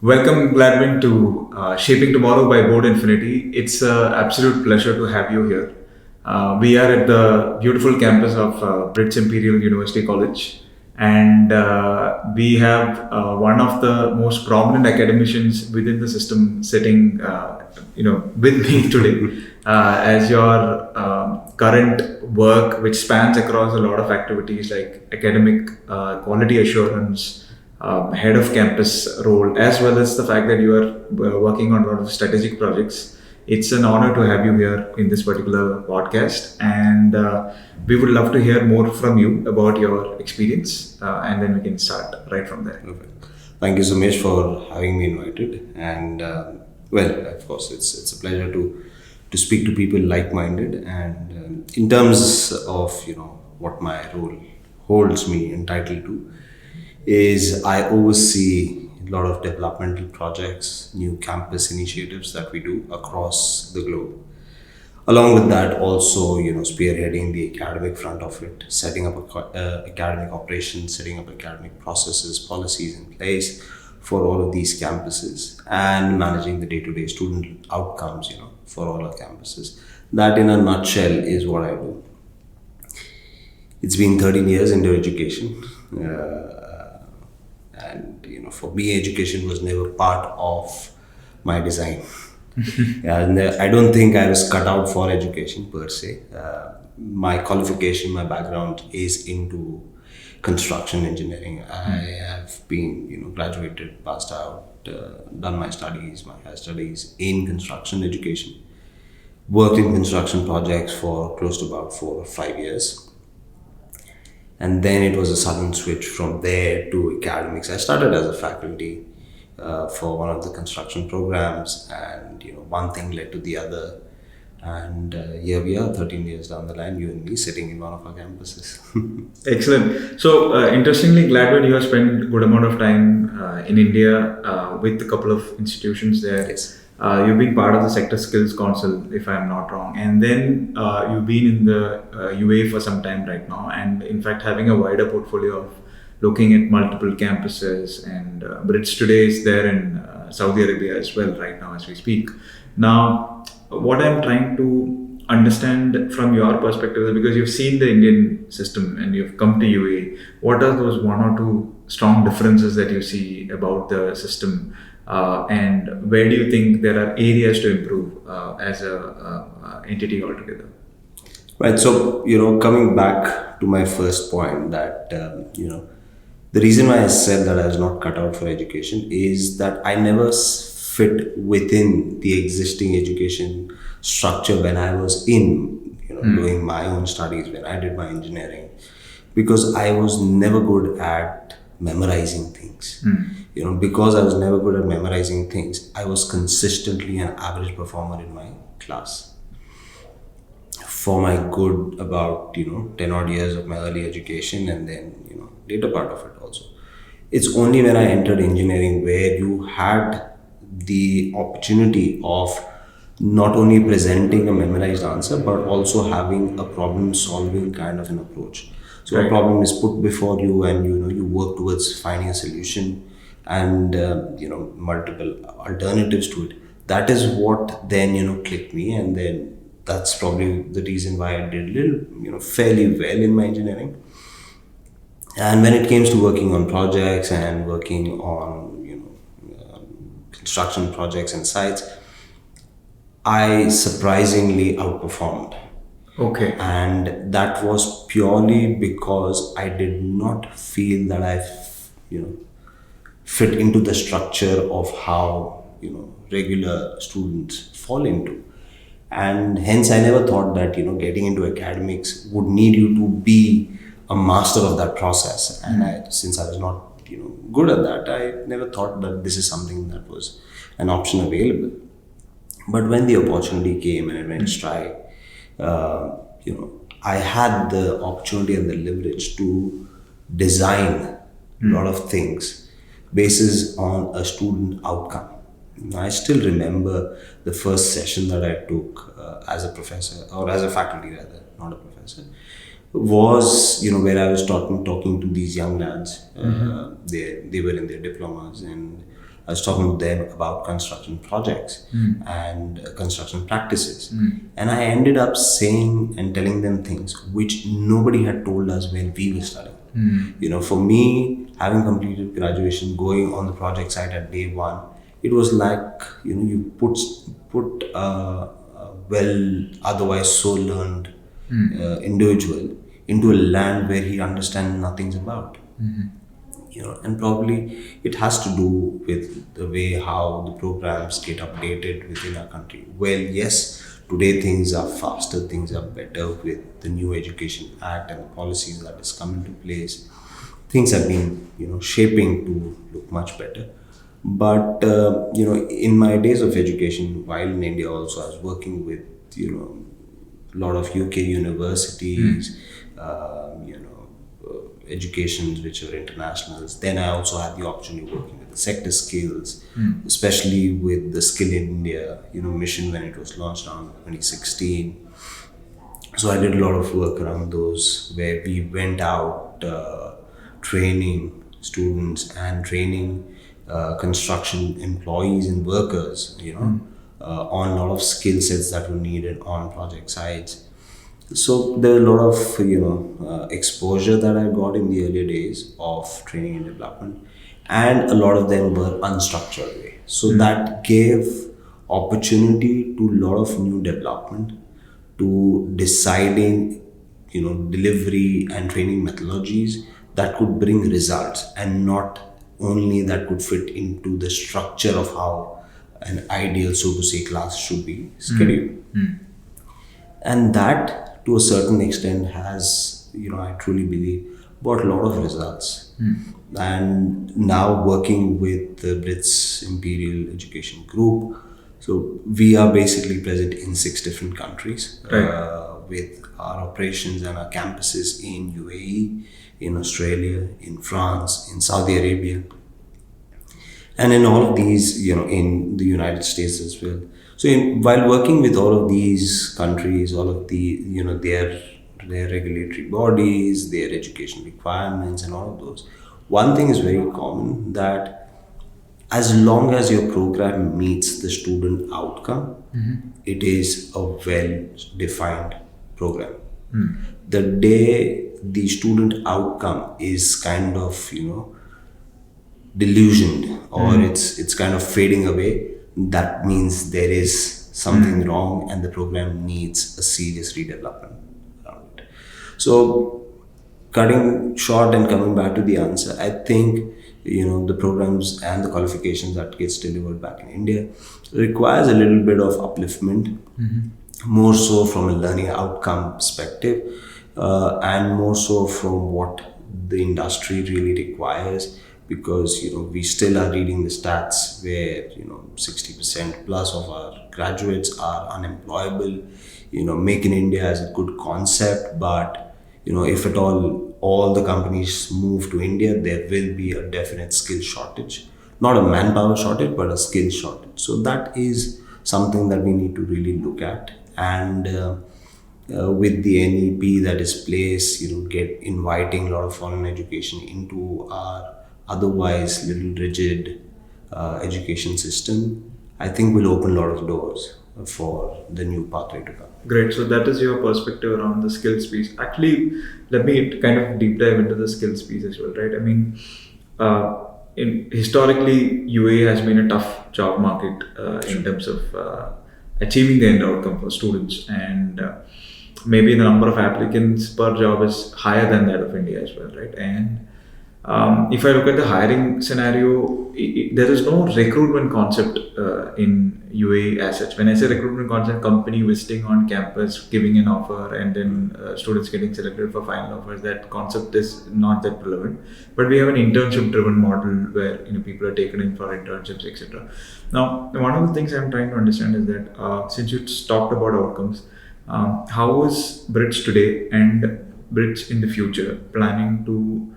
Welcome, Gladwyn, to Shaping Tomorrow by Board Infinity. It's an absolute pleasure to have you here. We are at the beautiful campus of Britts Imperial University College, and we have one of the most prominent academicians within the system sitting, with me today. As your current work, which spans across a lot of activities like academic quality assurance, head of campus role, as well as the fact that you are working on a lot of strategic projects. It's an honor to have you here in this particular podcast, and we would love to hear more from you about your experience, and then we can start right from there. Perfect. Thank you so much for having me invited. And well, of course, it's a pleasure to speak to people like-minded. And in terms of what my role holds me entitled to, is I oversee a lot of developmental projects, new campus initiatives that we do across the globe. Along with that, also spearheading the academic front of it, setting up academic operations, setting up academic processes, policies in place for all of these campuses, and managing the day-to-day student outcomes, for all our campuses. That, in a nutshell, is what I do. It's been 13 years into education. And for me, education was never part of my design. Yeah, and I don't think I was cut out for education per se. My qualification, my background is into construction engineering. I have been graduated, passed out, done my higher studies in construction education, worked in construction projects for close to about 4 or 5 years. And then it was a sudden switch from there to academics. I started as a faculty for one of the construction programs, and one thing led to the other. And here we are, 13 years down the line, you and me sitting in one of our campuses. Excellent. So, interestingly, Gladwyn, you have spent a good amount of time in India with a couple of institutions there. Yes. You've been part of the Sector Skills Council, if I'm not wrong, and then you've been in the UAE for some time right now, and in fact, having a wider portfolio of looking at multiple campuses. And Britts today is there in Saudi Arabia as well, right now as we speak. Now, what I'm trying to understand from your perspective is, because you've seen the Indian system and you've come to UAE, what are those one or two strong differences that you see about the system? And where do you think there are areas to improve as a entity altogether? Right. So, coming back to my first point, that, the reason why I said that I was not cut out for education is that I never fit within the existing education structure when I was doing my own studies, when I did my engineering, because I was never good at memorizing things. Because I was never good at memorizing things, I was consistently an average performer in my class. For my good about 10 odd years of my early education, and then later part of it also. It's only when I entered engineering where you had the opportunity of not only presenting a memorized answer, but also having a problem solving kind of an approach. So a problem is put before you, and you work towards finding a solution, and multiple alternatives to it. That is what then clicked me, and then that's probably the reason why I did fairly well in my engineering. And when it came to working on projects and working on construction projects and sites, I surprisingly outperformed. Okay. And that was purely because I did not feel that I fit into the structure of how regular students fall into. And hence I never thought that getting into academics would need you to be a master of that process. And since I was not good at that, I never thought that this is something that was an option available. But when the opportunity came and I went try, I had the opportunity and the leverage to design a lot of things basis on a student outcome. I still remember the first session that I took as a professor, or as a faculty rather, not a professor, was where I was talking to these young lads. They were in their diplomas, and I was talking to them about construction projects and construction practices. And I ended up saying and telling them things which nobody had told us when we were studying. For me, having completed graduation, going on the project site at day one, it was like, you put a well, otherwise so learned individual into a land where he understands nothing about. And probably it has to do with the way how the programs get updated within our country. Well, yes, today things are faster, things are better with the new Education Act and the policies that is come into place. Things have been, shaping to look much better. But in my days of education, while in India, also I was working with a lot of UK universities, educations which are internationals. Then I also had the opportunity of working with the sector skills, especially with the Skill India, mission when it was launched around 2016. So I did a lot of work around those where we went out training students and training construction employees and workers, on a lot of skill sets that were needed on project sites. So there are a lot of exposure that I got in the earlier days of training and development, and a lot of them were unstructured way. So that gave opportunity to a lot of new development, to deciding delivery and training methodologies that could bring results, and not only that could fit into the structure of how an ideal, so to say, class should be scheduled. And that to a certain extent has, I truly believe, brought a lot of results. And now working with the Britts Imperial Education Group, so we are basically present in 6 different countries, with our operations and our campuses in UAE, in Australia, in France, in Saudi Arabia, and in all of these, in the United States as well. So while working with all of these countries, all of the, their regulatory bodies, their education requirements and all of those, one thing is very common, that as long as your program meets the student outcome, it is a well-defined program. The day the student outcome is kind of, delusioned, or it's kind of fading away, that means there is something wrong and the program needs a serious redevelopment around it. So cutting short and coming back to the answer, I think the programs and the qualifications that gets delivered back in India requires a little bit of upliftment, more so from a learning outcome perspective, and more so from what the industry really requires. Because we still are reading the stats where 60% plus of our graduates are unemployable. Make in India is a good concept, but if at all the companies move to India, there will be a definite skill shortage, not a manpower shortage, but a skill shortage. So that is something that we need to really look at, and with the NEP that is placed, get inviting a lot of foreign education into our otherwise little rigid education system, I think will open a lot of doors for the new pathway to come. Great. So that is your perspective around the skills piece. Actually, let me kind of deep dive into the skills piece as well, right? I mean, historically, UAE has been a tough job market in terms of achieving the end outcome for students, and maybe the number of applicants per job is higher than that of India as well, right? And if I look at the hiring scenario, there is no recruitment concept in UAE as such. When I say recruitment concept, company visiting on campus, giving an offer, and then students getting selected for final offers, that concept is not that relevant. But we have an internship-driven model where people are taken in for internships, etc. Now, one of the things I'm trying to understand is that since you talked about outcomes, how is Britts today and Britts in the future planning to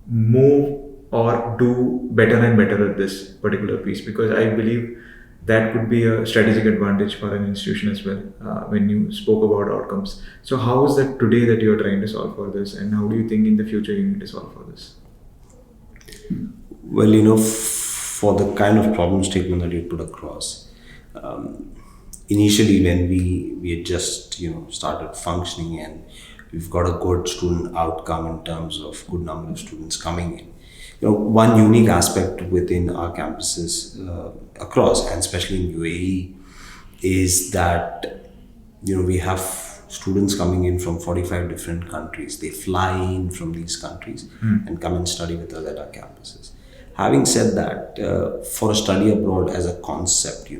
move or do better and better at this particular piece? Because I believe that could be a strategic advantage for an institution as well, when you spoke about outcomes. So how is that today that you're trying to solve for this, and how do you think in the future you need to solve for this? Well, for the kind of problem statement that you put across. Initially, when we had just started functioning, and we've got a good student outcome in terms of good number of students coming in. One unique aspect within our campuses across, and especially in UAE, is that we have students coming in from 45 different countries. They fly in from these countries and come and study with us at our campuses. Having said that, for a study abroad as a concept,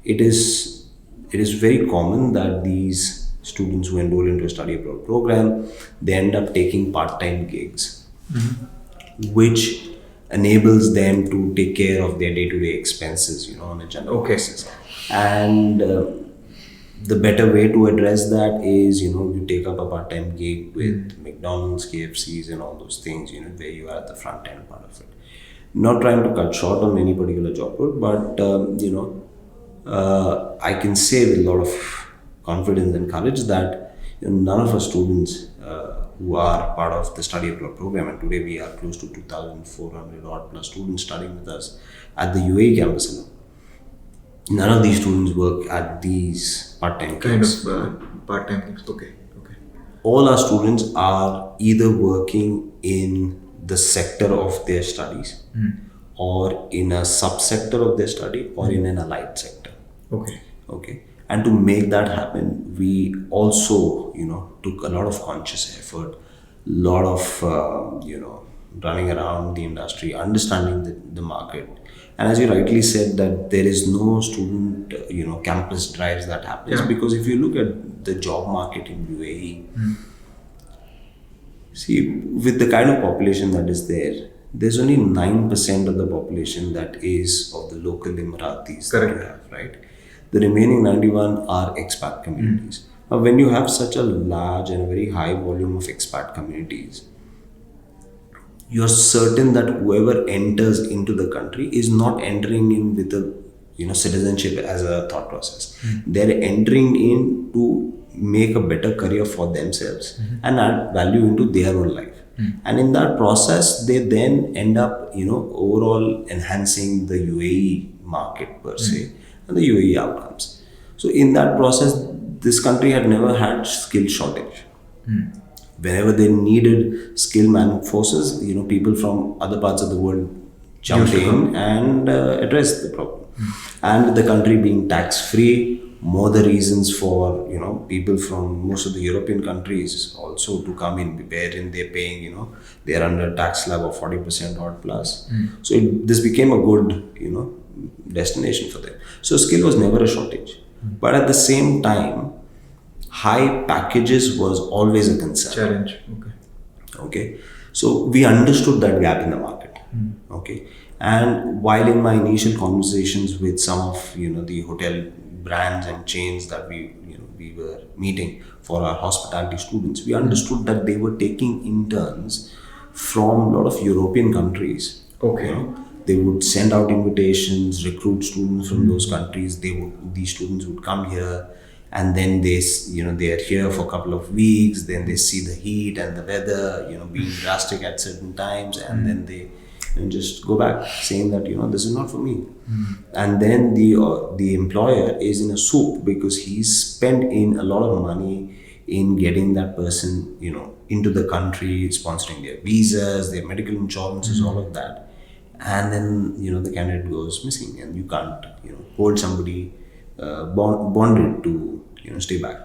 it is very common that these students who enroll into a study abroad program, they end up taking part-time gigs, which enables them to take care of their day-to-day expenses, on a general basis. And the better way to address that is, you take up a part-time gig with McDonald's, KFCs, and all those things, where you are at the front end part of it. Not trying to cut short on any particular job role, but I can say with a lot of confidence and courage that none of our students who are part of the study abroad program, and today we are close to 2,400 odd plus students studying with us at the UAE campus alone. None of these students work at these part-time gigs. Part-time gigs. Okay. All our students are either working in the sector of their studies, or in a subsector of their study, or in an allied sector. Okay. And to make that happen, we also, took a lot of conscious effort, lot of, running around the industry, understanding the market. And as you rightly said, that there is no student, campus drives that happens, because if you look at the job market in UAE, see, with the kind of population that is there, there's only 9% of the population that is of the local Emiratis that you have, right? The remaining 91 are expat communities. Now, when you have such a large and a very high volume of expat communities, you're certain that whoever enters into the country is not entering in with a citizenship as a thought process. They're entering in to make a better career for themselves and add value into their own life. And in that process, they then end up, overall enhancing the UAE market per se, and the UAE outcomes. So in that process, this country had never had skill shortage. Whenever they needed skilled man forces, people from other parts of the world jumped in and addressed the problem. And the country being tax-free, more the reasons for people from most of the European countries also to come in, wherein they're paying, they're under a tax slab of 40% odd plus. So this became a good destination for them. So skill was never a shortage, but at the same time, high packages was always a concern. Challenge. Okay. So we understood that gap in the market. Okay. And while in my initial conversations with some of the hotel brands and chains that we were meeting for our hospitality students, we understood that they were taking interns from a lot of European countries. They would send out invitations, recruit students from those countries. These students would come here, and then they are here for a couple of weeks. Then they see the heat and the weather, being drastic at certain times, and then they just go back saying that this is not for me. And then the employer is in a soup because he's spent in a lot of money in getting that person into the country, sponsoring their visas, their medical insurances, all of that. And then the candidate goes missing, and you can't hold somebody bonded to stay back.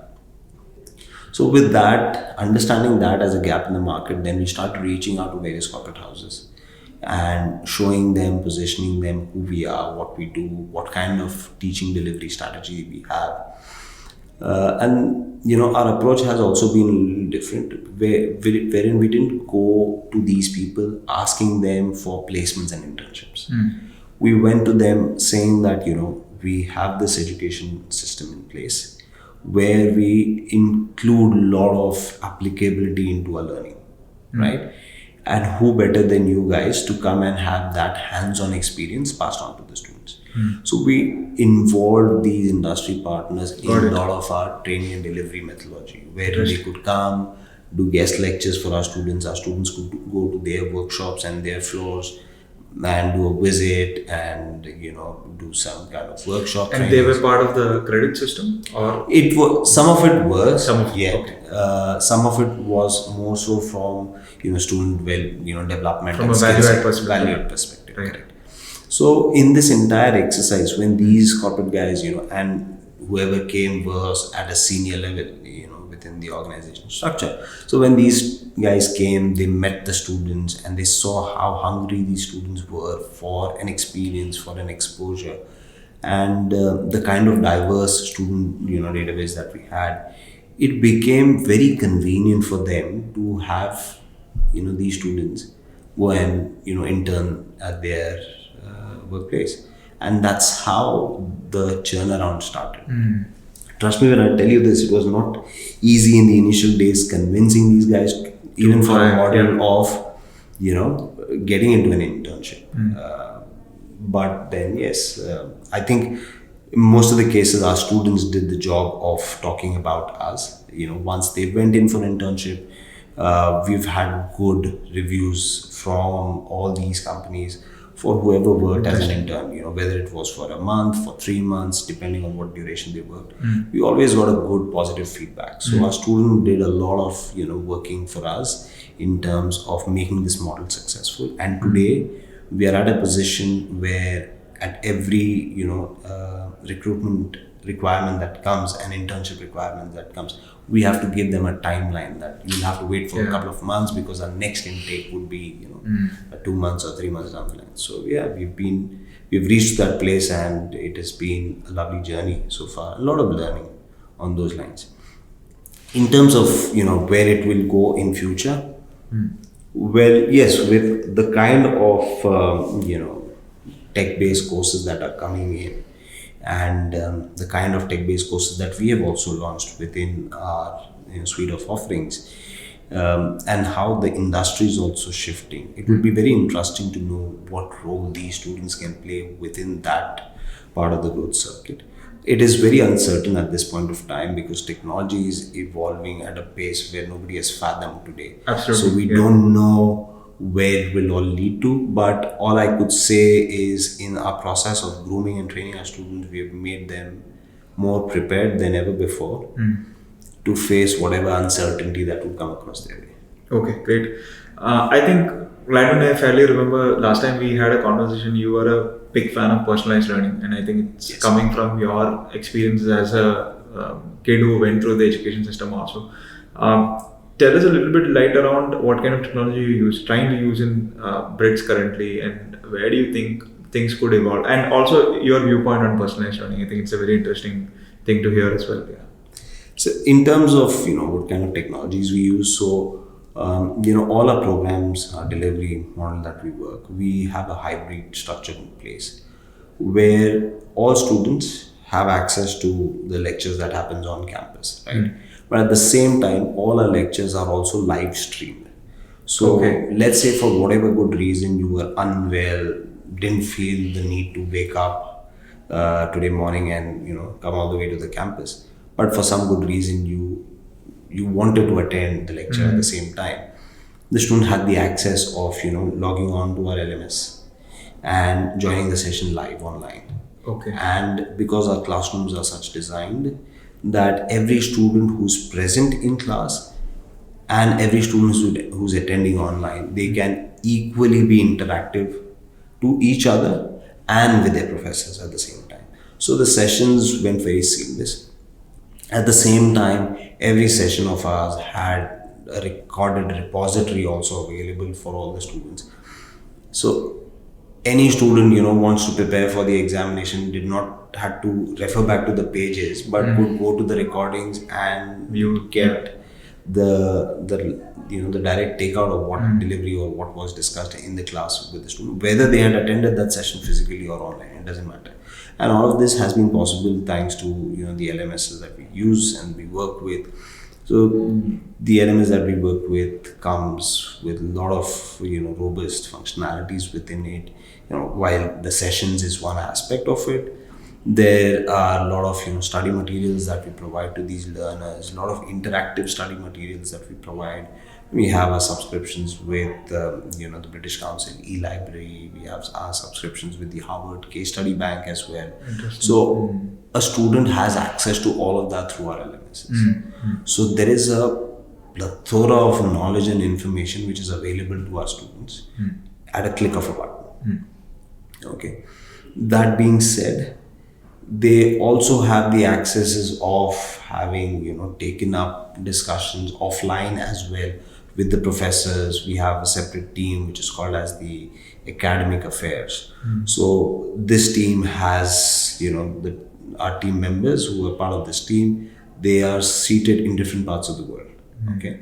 So with that, understanding that as a gap in the market, then we start reaching out to various corporate houses and showing them, positioning them, who we are, what we do, what kind of teaching delivery strategy we have. And our approach has also been a little different, wherein we didn't go to these people asking them for placements and internships. We went to them saying that we have this education system in place where we include a lot of applicability into our learning, right? And who better than you guys to come and have that hands-on experience passed on to the students. So we involved these industry partners in a lot of our training and delivery methodology, where they could come, do guest lectures for our students. Our students could go to their workshops and their floors, and do a visit and do some kind of workshop And they were trainings. part of the credit system, or It was some of it was some of yet okay, some of it was more so from student development from and a value skills add perspective. value add perspective. Right. Correct. So in this entire exercise, when these corporate guys, and whoever came was at a senior level, within the organization structure. So when these guys came, they met the students and they saw how hungry these students were for an experience, for an exposure, and the kind of diverse student database that we had. It became very convenient for them to have these students go and intern at their workplace, and that's how the turnaround started. Trust me when I tell you this, it was not easy in the initial days convincing these guys even for a model of getting into an internship. But then yes, I think in most of the cases our students did the job of talking about us. Once they went in for internship, we've had good reviews from all these companies for whoever worked as an intern, whether it was for a month, for 3 months, depending on what duration they worked. We always got a good positive feedback. So our student did a lot of, working for us in terms of making this model successful. And today we are at a position where at every, recruitment requirement that comes, an internship requirement that comes, we have to give them a timeline that you'll have to wait for a couple of months because our next intake would be 2 months or 3 months down the line. So yeah, we've reached that place and it has been a lovely journey so far, a lot of learning on those lines. In terms of where it will go in future, well, yes, with the kind of tech-based courses that are coming in, and the kind of tech-based courses that we have also launched within our suite of offerings, and how the industry is also shifting. It would be very interesting to know what role these students can play within that part of the growth circuit. It is very uncertain at this point of time because technology is evolving at a pace where nobody has fathomed today. Absolutely. So we don't know where it will all lead to, but all I could say is in our process of grooming and training our students, we have made them more prepared than ever before to face whatever uncertainty that would come across their way. Okay, great. I think, Gladwyn, I fairly remember last time we had a conversation, you were a big fan of personalized learning, and I think it's coming from your experiences as a kid who went through the education system also. Tell us a little bit light around what kind of technology you trying to use in Britts currently, and where do you think things could evolve, and also your viewpoint on personalized learning. I think it's a very interesting thing to hear as well. Yeah. So in terms of what kind of technologies we use, so all our programs, our delivery model that we work, we have a hybrid structure in place where all students have access to the lectures that happens on campus, right? But at the same time, all our lectures are also live streamed. So let's say for whatever good reason you were unwell, didn't feel the need to wake up today morning and come all the way to the campus, but for some good reason you wanted to attend the lecture at the same time, the student had the access of logging on to our LMS and joining the session live online. And because our classrooms are such designed that every student who's present in class and every student who's attending online, they can equally be interactive to each other and with their professors at the same time. So the sessions went very seamless. At the same time, every session of ours had a recorded repository also available for all the students. So any student wants to prepare for the examination did not have to refer back to the pages, but could go to the recordings and you get the direct takeout of what delivery or what was discussed in the class with the student, whether they had attended that session physically or online, it doesn't matter. And all of this has been possible thanks to the LMSs that we use and we work with. So the LMS that we work with comes with a lot of robust functionalities within it. While the sessions is one aspect of it, There are a lot of study materials that we provide to these learners. A lot of interactive study materials that we provide. We have our subscriptions with the British Council e-library. We have our subscriptions with the Harvard Case Study Bank as well. So a student has access to all of that through our LMSs. So there is a plethora of knowledge and information which is available to our students at a click of a button. Okay. That being said, they also have the accesses of having taken up discussions offline as well with the professors. We have a separate team which is called as the academic affairs. So this team has our team members who are part of this team. They are seated in different parts of the world. Okay,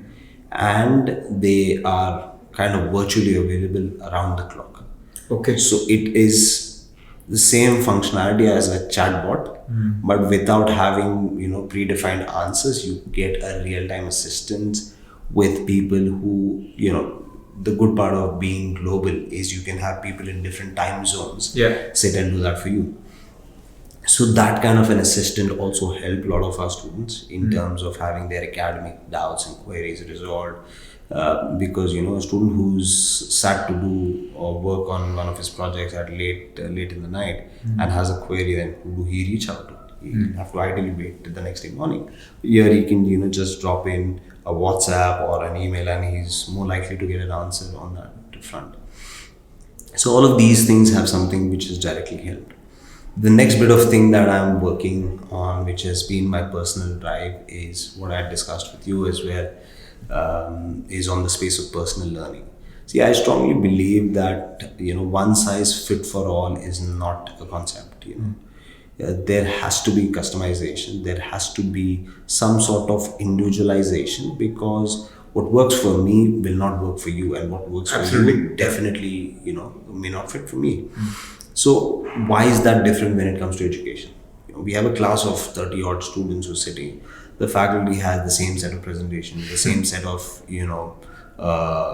and they are kind of virtually available around the clock. Okay. So it is the same functionality as a chatbot, but without having predefined answers. You get a real-time assistance with people who the good part of being global is you can have people in different time zones sit and do that for you. So that kind of an assistant also helped a lot of our students in terms of having their academic doubts and queries resolved. Because a student who's sat to do or work on one of his projects at late in the night and has a query, then who do he reach out to? He have to ideally wait till the next day morning. Here he can just drop in a WhatsApp or an email, and he's more likely to get an answer on that front. So all of these things have something which has directly helped. The next bit of thing that I'm working on, which has been my personal drive, is what I discussed with you as well, is on the space of personal learning. See, I strongly believe that one size fit for all is not a concept. There has to be customization. There has to be some sort of individualization, because what works for me will not work for you, and what works for you definitely may not fit for me. So why is that different when it comes to education? We have a class of 30 odd students who are sitting. The faculty has the same set of presentations, the same set of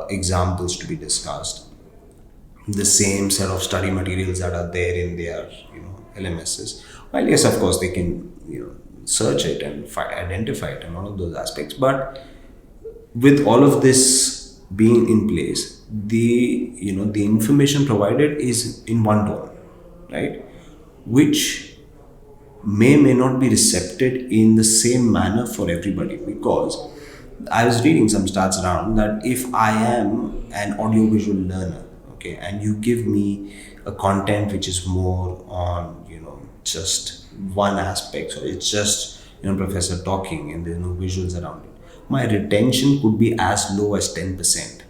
examples to be discussed, the same set of study materials that are there in their LMSs. While yes, of course, they can search it and identify it and all of those aspects. But with all of this being in place, the information provided is in one tone, right? Which may not be recepted in the same manner for everybody, because I was reading some stats around that if I am an audiovisual learner, okay, and you give me a content which is more on just one aspect, so it's just professor talking and there's no visuals around it, my retention could be as low as 10%,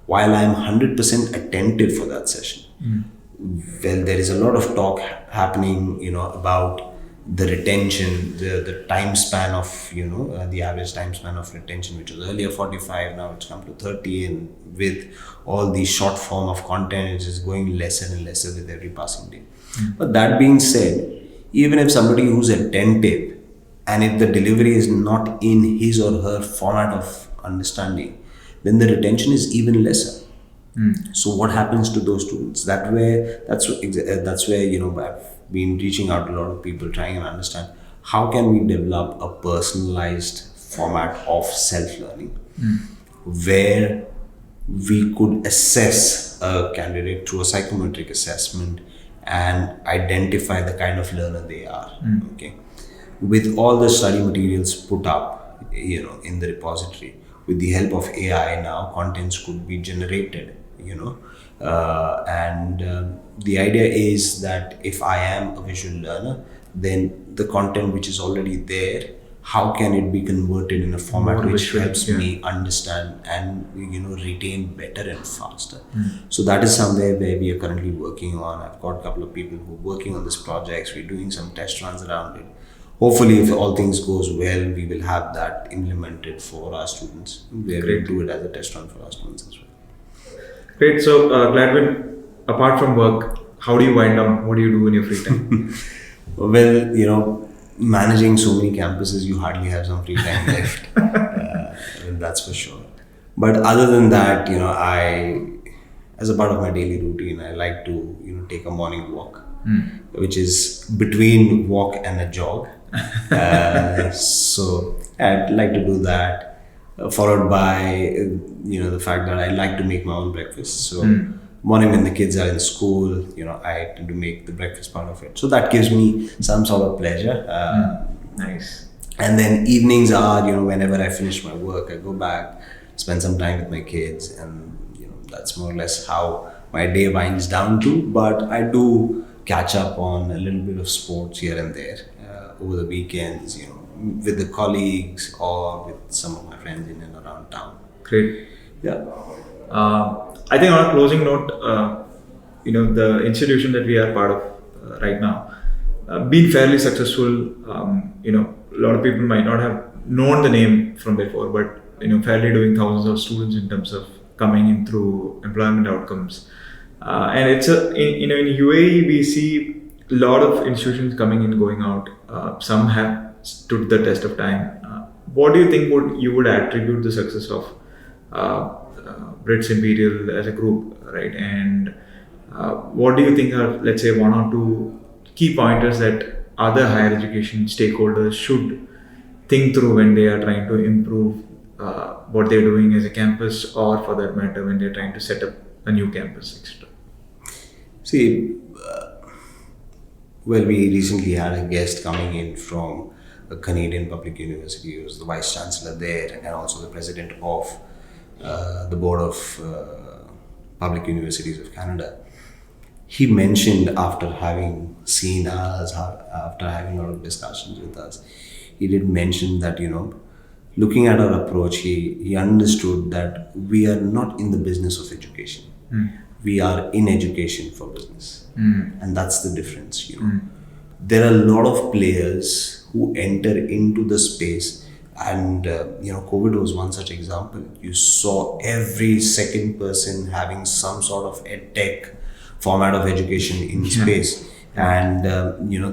while I'm 100% attentive for that session. Well, there is a lot of talk happening about the retention, the time span of the average time span of retention, which was earlier 45, now it's come to 30, and with all the short form of content, it's just going lesser and lesser with every passing day. But that being said, even if somebody who's attentive, and if the delivery is not in his or her format of understanding, then the retention is even lesser. So what happens to those students? That's where I've been reaching out to a lot of people, trying and understand how can we develop a personalized format of self-learning, where we could assess a candidate through a psychometric assessment and identify the kind of learner they are. Okay, with all the study materials put up, in the repository, with the help of AI, now contents could be generated. The idea is that if I am a visual learner, then the content which is already there, how can it be converted in a format which helps me understand and retain better and faster. So that is somewhere where we are currently working on. I've got a couple of people who are working on this project. We're doing some test runs around it. Hopefully, if all things goes well, we will have that implemented for our students, where we do it as a test run for our students as well. Great. So, Gladwyn, apart from work, how do you wind down? What do you do in your free time? Well, managing so many campuses, you hardly have some free time left. That's for sure. But other than that, I, as a part of my daily routine, I like to, take a morning walk. which is between walk and a jog. So I'd like to do that, followed by the fact that I like to make my own breakfast. So morning when the kids are in school, I tend to make the breakfast part of it. So that gives me some sort of pleasure. Nice. And then evenings are, whenever I finish my work, I go back, spend some time with my kids, and that's more or less how my day winds down to. But I do catch up on a little bit of sports here and there over the weekends, with the colleagues or with some of my friends in and around town. Great. Yeah. I think on a closing note, the institution that we are part of right now, been fairly successful. A lot of people might not have known the name from before, but fairly doing thousands of students in terms of coming in through employment outcomes. And it's in UAE we see a lot of institutions coming in, going out. Some have stood the test of time. What do you think you would attribute the success of Britts Imperial as a group, right? And what do you think are, let's say, one or two key pointers that other higher education stakeholders should think through when they are trying to improve what they're doing as a campus, or for that matter, when they're trying to set up a new campus, etc.? See, well, we recently had a guest coming in from a Canadian public university who was the vice chancellor there and also the president of the board of public universities of Canada. He mentioned, after having seen us, after having a lot of discussions with us, he did mention that, looking at our approach, he understood that we are not in the business of education. We are in education for business. And that's the difference, There are a lot of players who enter into the space, and COVID was one such example. You saw every second person having some sort of ed tech format of education in space, and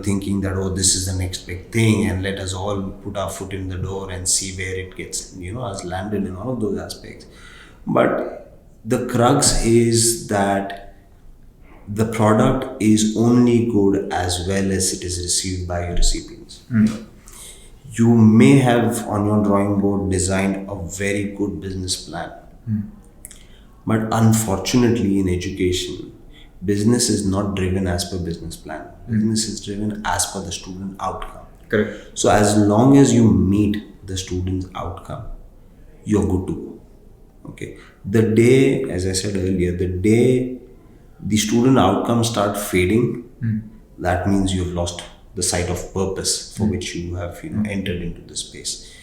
thinking that, oh, this is the next big thing, and let us all put our foot in the door and see where it gets us landed in all of those aspects. But the crux is that the product is only good as well as it is received by your recipients. You may have on your drawing board designed a very good business plan, but unfortunately in education, business is not driven as per business plan. Business is driven as per the student outcome. Correct. So as long as you meet the student's outcome, you're good to go. Okay. The day, as I said earlier, the day the student outcomes start fading, that means you've lost the sight of purpose for which you have entered into the space.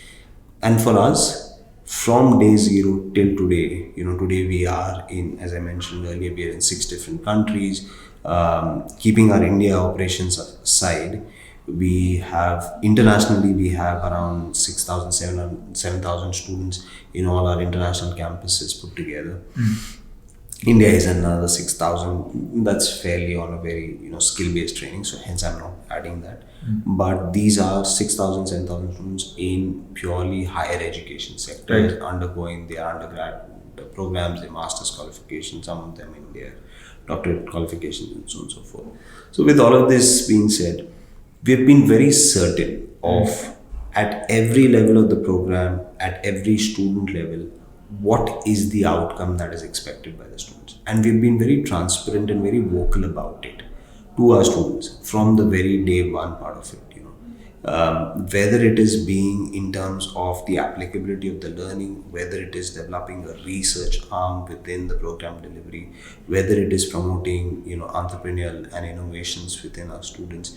And for us, from day zero till today, today we are in, as I mentioned earlier, we are in 6 different countries. Keeping our India operations aside, we have internationally, we have around 6,000, 7,000 students in all our international campuses put together. India is another 6,000. That's fairly on a very skill-based training, so hence I'm not adding that. But these are 6,000, 7,000 students in purely higher education sector, undergoing their undergrad programs, their master's qualifications, some of them in their doctorate qualifications, and so on and so forth. So with all of this being said, we've been very certain of, at every level of the program, at every student level, what is the outcome that is expected by the students. And we've been very transparent and very vocal about it to our students from the very day one part of it. Whether it is being in terms of the applicability of the learning, whether it is developing a research arm within the program delivery, whether it is promoting entrepreneurial and innovations within our students.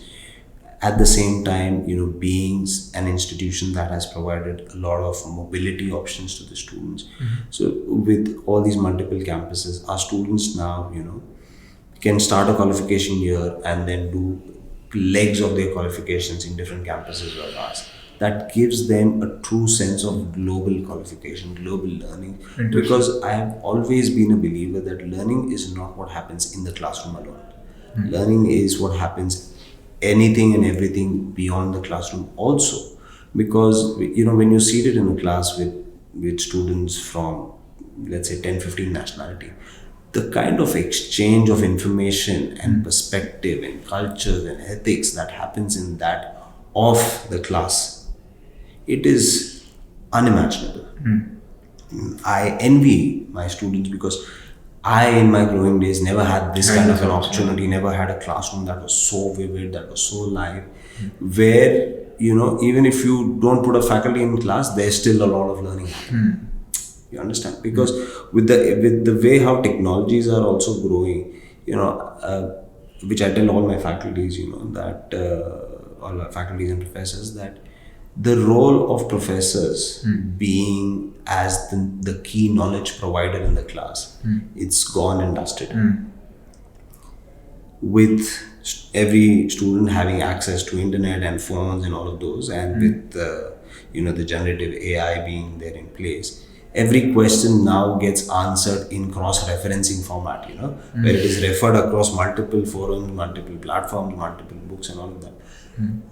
At the same time, being an institution that has provided a lot of mobility options to the students. So with all these multiple campuses, our students now, can start a qualification year and then do legs of their qualifications in different campuses or ours. That gives them a true sense of global qualification, global learning. Because I have always been a believer that learning is not what happens in the classroom alone. Learning is what happens anything and everything beyond the classroom also. Because when you're seated in a class with students from, let's say, 10-15 nationality, the kind of exchange of information and perspective and cultures and ethics that happens in that of the class, it is unimaginable. I envy my students because I, in my growing days, never had this kind of an opportunity, never had a classroom that was so vivid, that was so live, where, even if you don't put a faculty in class, there's still a lot of learning happening. You understand? Because with the way how technologies are also growing, which I tell all my faculties, that all my faculties and professors, that the role of professors being as the key knowledge provider in the class, it's gone and dusted. With every student having access to internet and phones and all of those, and with the generative AI being there in place, every question now gets answered in cross-referencing format, where it is referred across multiple forums, multiple platforms, multiple books and all of that.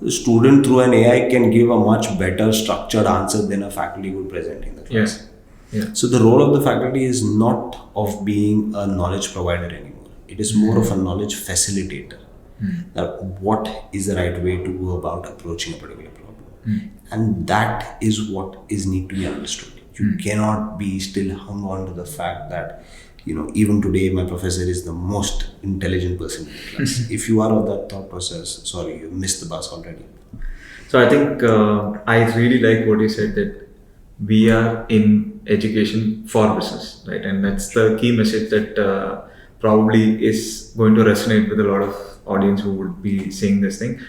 The student through an AI can give a much better structured answer than a faculty would present in the class. So the role of the faculty is not of being a knowledge provider anymore. It is more of a knowledge facilitator. That what is the right way to go about approaching a particular problem. And that is what is need to be understood. You cannot be still hung on to the fact that, even today my professor is the most intelligent person in the class. If you are of that thought process, sorry, you missed the bus already. So I think I really like what you said, that we are in education for business, right? And that's the key message that probably is going to resonate with a lot of audience who would be seeing this thing.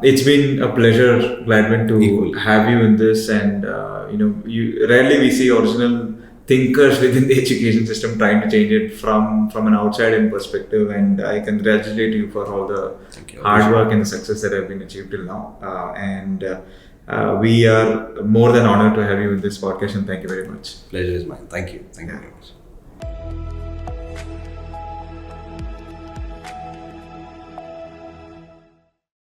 It's been a pleasure, Gladwyn, to have you in this, and you rarely we see original thinkers within the education system trying to change it from an outside-in perspective, and I congratulate you for all the hard work and the success that have been achieved till now. We are more than honored to have you in this podcast, and thank you very much. Pleasure is mine. Thank you. Thank you very much.